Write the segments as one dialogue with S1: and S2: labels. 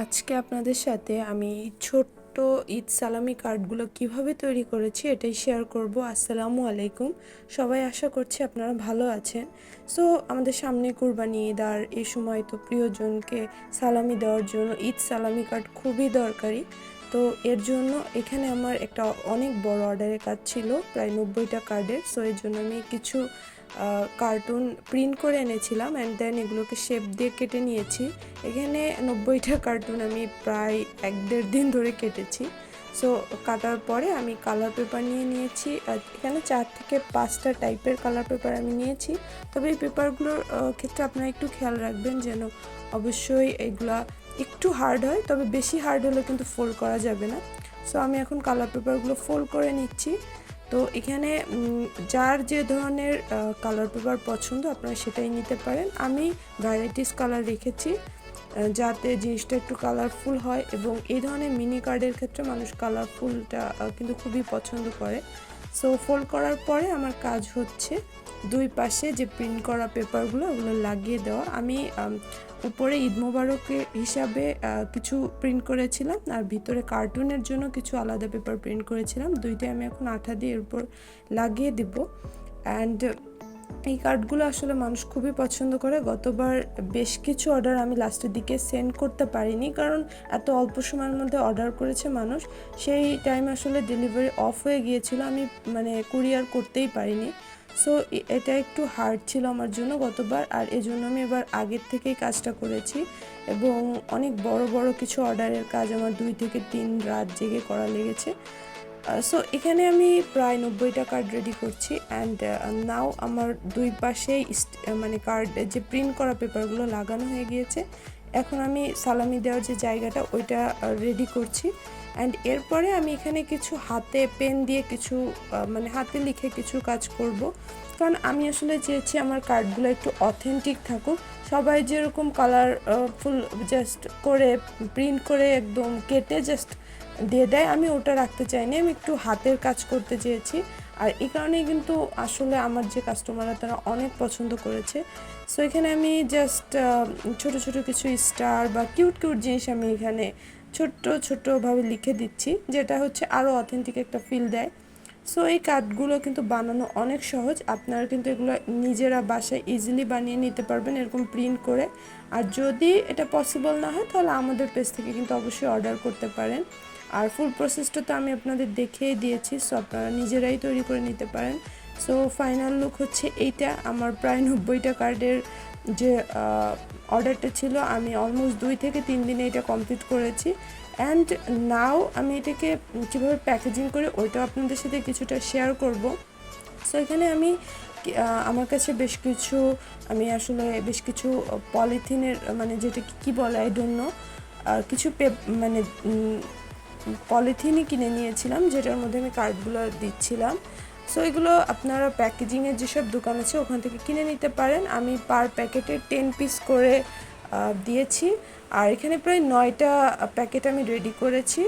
S1: আজকে আপনাদের সাথে আমি ছোট্ট ঈদ সালামি কার্ডগুলো কিভাবে তৈরি করেছি এটাই শেয়ার করব। আসসালামু আলাইকুম সবাই, আশা করছি আপনারা ভালো আছেন। সো আমাদের সামনে কুরবানি ঈদ, আর এই সময় তো প্রিয়জনকে সালামি দেওয়ার জন্য ঈদ সালামি কার্ড খুবই দরকারি। তো এর জন্য এখানে আমার একটা অনেক বড় অর্ডারের কাজ ছিল, প্রায় 90টা কার্ডের। সো এর জন্য আমি কিছু কার্টুন প্রিন্ট করে এনেছিলাম অ্যান্ড দেন এগুলোকে শেপ দিয়ে কেটে নিয়েছি। এখানে 90টা কার্টুন আমি প্রায় 1-1.5 দিন ধরে কেটেছি। সো কাটার পরে আমি কালার পেপার নিয়ে নিয়েছি। এখানে 4 থেকে 5টা টাইপের কালার পেপার আমি নিয়েছি। তবে এই পেপারগুলোর ক্ষেত্রে আপনারা একটু খেয়াল রাখবেন যেন অবশ্যই এগুলা একটু হার্ড হয়, তবে বেশি হার্ড হলে কিন্তু ফোল্ড করা যাবে না। সো আমি এখন কালার পেপারগুলো ফোল্ড করে নিচ্ছি। তো এখানে যার যে ধরনের কালার পেপার পছন্দ আপনারা সেটাই নিতে পারেন। আমি ভ্যারাইটিস কালার রেখেছি যাতে জিনিসটা একটু কালারফুল হয়, এবং এই ধরনের মিনি কার্ডের ক্ষেত্রে মানুষ কালারফুলটা কিন্তু খুবই পছন্দ করে। সো ফোল্ড করার পরে আমার কাজ হচ্ছে দুই পাশে যে প্রিন্ট করা পেপারগুলো ওগুলো লাগিয়ে দেওয়া। আমি উপরে ঈদ মোবারকের হিসাবে কিছু প্রিন্ট করেছিলাম, আর ভিতরে কার্টুনের জন্য কিছু আলাদা পেপার প্রিন্ট করেছিলাম। দুইটাই আমি এখন আঠা দিয়ে এর উপর লাগিয়ে দিব। অ্যান্ড এই কার্ডগুলো আসলে মানুষ খুবই পছন্দ করে। গতবার বেশ কিছু অর্ডার আমি লাস্টের দিকে সেন্ড করতে পারিনি, কারণ এত অল্প সময়ের মধ্যে অর্ডার করেছে মানুষ। সেই টাইম আসলে ডেলিভারি অফ হয়ে গিয়েছিল, আমি কুরিয়ার করতেই পারিনি। সো এটা একটু হার্ড ছিল আমার জন্য গতবার, আর এজন্য আমি এবার আগের থেকেই কাজটা করেছি। এবং অনেক বড় বড় কিছু অর্ডারের কাজ আমার 2 থেকে 3 রাত জেগে করা লেগেছে। সো এখানে আমি প্রায় 90টা কার্ড রেডি করছি। অ্যান্ড নাও আমার দুই পাশেই কার্ড যে প্রিন্ট করা পেপারগুলো লাগানো হয়ে গিয়েছে। এখন আমি সালামি দেওয়ার যে জায়গাটা ওইটা রেডি করছি। অ্যান্ড এরপরে আমি এখানে কিছু হাতে পেন দিয়ে কিছু হাতে লিখে কিছু কাজ করব, কারণ আমি আসলে চেয়েছি আমার কার্ডগুলো একটু অথেন্টিক থাকুক। সবাই যেরকম কালারফুল জাস্ট করে প্রিন্ট করে একদম কেটে জাস্ট দিয়ে দেয়, আমি ওটা রাখতে চাইনি। আমি একটু হাতের কাজ করতে চেয়েছি, আর এই কারণেই কিন্তু আসলে আমার যে কাস্টমাররা তারা অনেক পছন্দ করেছে। সো এখানে আমি জাস্ট ছোট ছোট কিছু স্টার বা কিউট কিউট জিনিস আমি এখানে ছোট্টভাবে লিখে দিচ্ছি, যেটা হচ্ছে আরও অথেন্টিক একটা ফিল দেয়। সো এই কার্ডগুলো কিন্তু বানানো অনেক সহজ, আপনারা কিন্তু এগুলো নিজেরা বাসায় ইজিলি বানিয়ে নিতে পারবেন এরকম প্রিন্ট করে। আর যদি এটা পসিবল না হয় তাহলে আমাদের পেজ থেকে কিন্তু অবশ্যই অর্ডার করতে পারেন। আর ফুল প্রসেসটা তো আমি আপনাদের দেখিয়ে দিয়েছি, সো আপনারা নিজেরাই তৈরি করে নিতে পারেন। সো ফাইনাল লুক হচ্ছে এইটা। আমার প্রায় 90টা কার্ডের যে অর্ডারটা ছিল আমি অলমোস্ট 2 থেকে 3 দিনে এটা কমপ্লিট করেছি। অ্যান্ড নাও আমি এটাকে কীভাবে প্যাকেজিং করে ওইটাও আপনাদের সাথে কিছুটা শেয়ার করব। সো এখানে আমি আমার কাছে বেশ কিছু পলিথিনের যেটা কী বলে আই ডোন্ট নো, কিছু পলিথিনই কিনে নিয়েছিলাম যেটার মধ্যে আমি কার্ডগুলো দিচ্ছিলাম। সো এগুলো আপনারা প্যাকেজিংয়ের যেসব দোকান আছে ওখান থেকে কিনে নিতে পারেন। আমি পার প্যাকেটে 10 পিস করে দিয়েছি, আর এখানে প্রায় 9টা প্যাকেট আমি রেডি করেছি,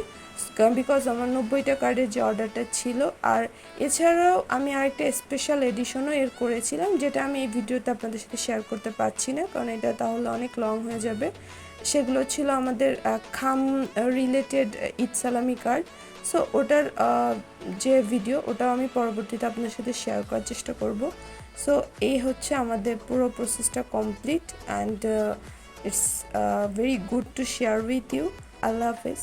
S1: বিকজ আমার 90টা কার্ডের যে অর্ডারটা ছিল। আর এছাড়াও আমি আরেকটা স্পেশাল এডিশনও এর করেছিলাম, যেটা আমি এই ভিডিওতে আপনাদের সাথে শেয়ার করতে পারছি না, কারণ এটা তাহলে অনেক লং হয়ে যাবে। সেগুলো ছিল আমাদের খাম রিলেটেড ঈদ সালামি কার্ড। সো ওটার যে ভিডিও ওটাও আমি পরবর্তীতে আপনার সাথে শেয়ার করার চেষ্টা করব। সো এই হচ্ছে আমাদের পুরো প্রসেসটা complete, and it's very good to share with you. আল্লাহ হাফেজ।